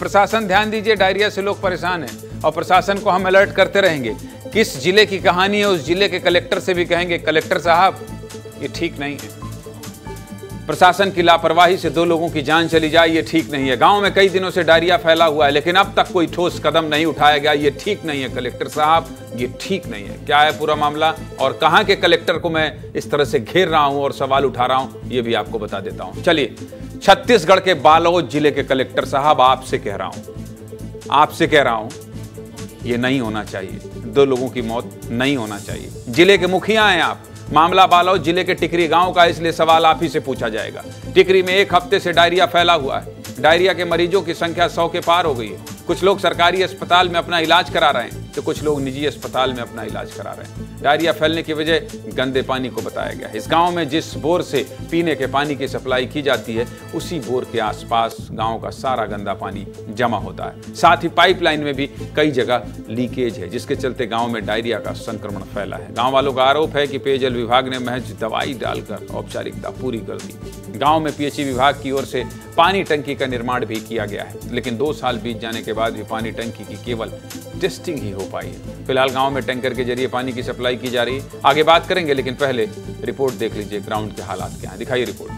प्रशासन ध्यान दीजिए, डायरिया से लोग परेशान हैं और प्रशासन को हम अलर्ट करते रहेंगे। किस जिले की कहानी है उस जिले के कलेक्टर से भी कहेंगे, कलेक्टर साहब ये ठीक नहीं है। प्रशासन की लापरवाही से 2 लोगों की जान चली जाए, ये ठीक नहीं है। गांव में कई दिनों से डायरिया फैला हुआ है, लेकिन अब तक कोई ठोस कदम नहीं उठाया गया, ये ठीक नहीं है कलेक्टर साहब, ये ठीक नहीं है। क्या है पूरा मामला और कहां के कलेक्टर को मैं इस तरह से घेर रहा हूं और सवाल उठा रहा हूं, ये भी आपको बता देता हूं। चलिए, छत्तीसगढ़ के बालोद जिले के कलेक्टर साहब, आपसे कह रहा हूं, ये नहीं होना चाहिए। 2 लोगों की मौत नहीं होना चाहिए। जिले के मुखिया हैं आप। मामला बालोद जिले के टिकरी गांव का, इसलिए सवाल आप ही से पूछा जाएगा। टिकरी में 1 हफ्ते से डायरिया फैला हुआ है। डायरिया के मरीजों की संख्या 100 के पार हो गई है। कुछ लोग सरकारी अस्पताल में अपना इलाज करा रहे हैं तो कुछ लोग निजी अस्पताल में अपना इलाज करा रहे हैं। डायरिया फैलने की वजह गंदे पानी को बताया गया है। इस गांव में जिस बोर से पीने के पानी की सप्लाई की जाती है, उसी बोर के आसपास गांव का सारा गंदा पानी जमा होता है। साथ ही पाइपलाइन में भी कई जगह लीकेज है, जिसके चलते गांव में डायरिया का संक्रमण फैला है। गांव वालों का आरोप है कि पेयजल विभाग ने महज दवाई डालकर औपचारिकता पूरी कर दी। गांव में पीएचई विभाग की ओर से पानी टंकी का निर्माण भी किया गया है, लेकिन 2 साल बीत जाने के बाद भी पानी टंकी की केवल टेस्टिंग ही हो पाई है। फिलहाल गांव में टैंकर के जरिए पानी की सप्लाई की जा रही है। आगे बात करेंगे, लेकिन पहले रिपोर्ट देख लीजिए ग्राउंड के हालात क्या हैं। दिखाइए रिपोर्ट।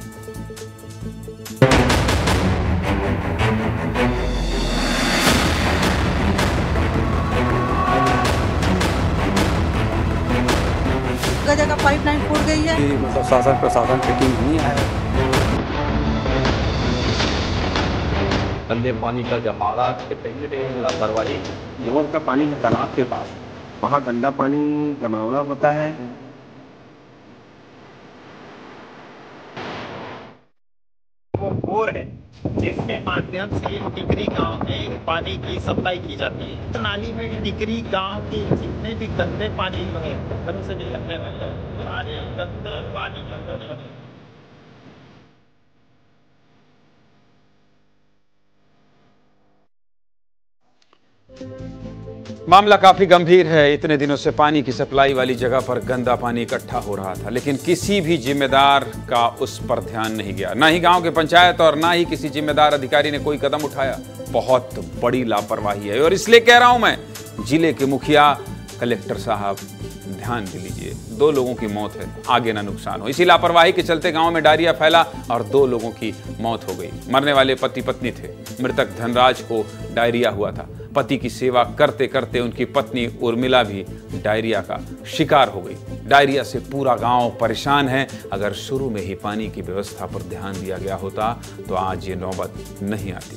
जगह पाइपलाइन फूट गई है। मतलब प्रशासन फिटिंग नहीं आया। गंदे पानी का जमावड़ा लापरवाही। जोर का पानी है तालाब के पास, वहाँ गंदा पानी जमावड़ा होता है। वो बोर है जिसके माध्यम से टिकरी गांव में पानी की सप्लाई की जाती है। नाली में टिकरी गांव के जितने भी गंदे पानी है, घर से निकलने वाले गंदे पानी मामला काफी गंभीर है। इतने दिनों से पानी की सप्लाई वाली जगह पर गंदा पानी इकट्ठा हो रहा था, लेकिन किसी भी जिम्मेदार का उस पर ध्यान नहीं गया। ना ही गांव के पंचायत और ना ही किसी जिम्मेदार अधिकारी ने कोई कदम उठाया। बहुत बड़ी लापरवाही है और इसलिए कह रहा हूं मैं, जिले के मुखिया, कलेक्टर साहब, ध्यान दे लीजिए। 2 लोगों की मौत है, आगे ना नुकसान हो। इसी लापरवाही के चलते गांव में डायरिया फैला और 2 लोगों की मौत हो गई। मरने वाले पति पत्नी थे। मृतक धनराज को डायरिया हुआ था। पति की सेवा करते करते उनकी पत्नी उर्मिला भी डायरिया का शिकार हो गई। डायरिया से पूरा गांव परेशान है। अगर शुरू में ही पानी की व्यवस्था पर ध्यान दिया गया होता तो आज ये नौबत नहीं आती।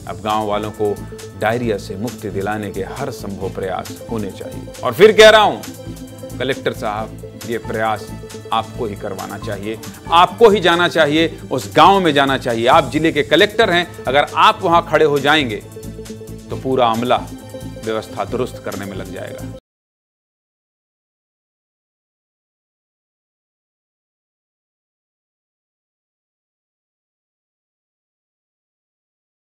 अब गांव वालों को डायरिया से मुक्ति दिलाने के हर संभव प्रयास होने चाहिए। और फिर कह रहा हूं कलेक्टर साहब, ये प्रयास आपको ही करवाना चाहिए। आपको ही जाना चाहिए, उस गांव में जाना चाहिए। आप जिले के कलेक्टर हैं। अगर आप वहां खड़े हो जाएंगे तो पूरा अमला व्यवस्था दुरुस्त करने में लग जाएगा।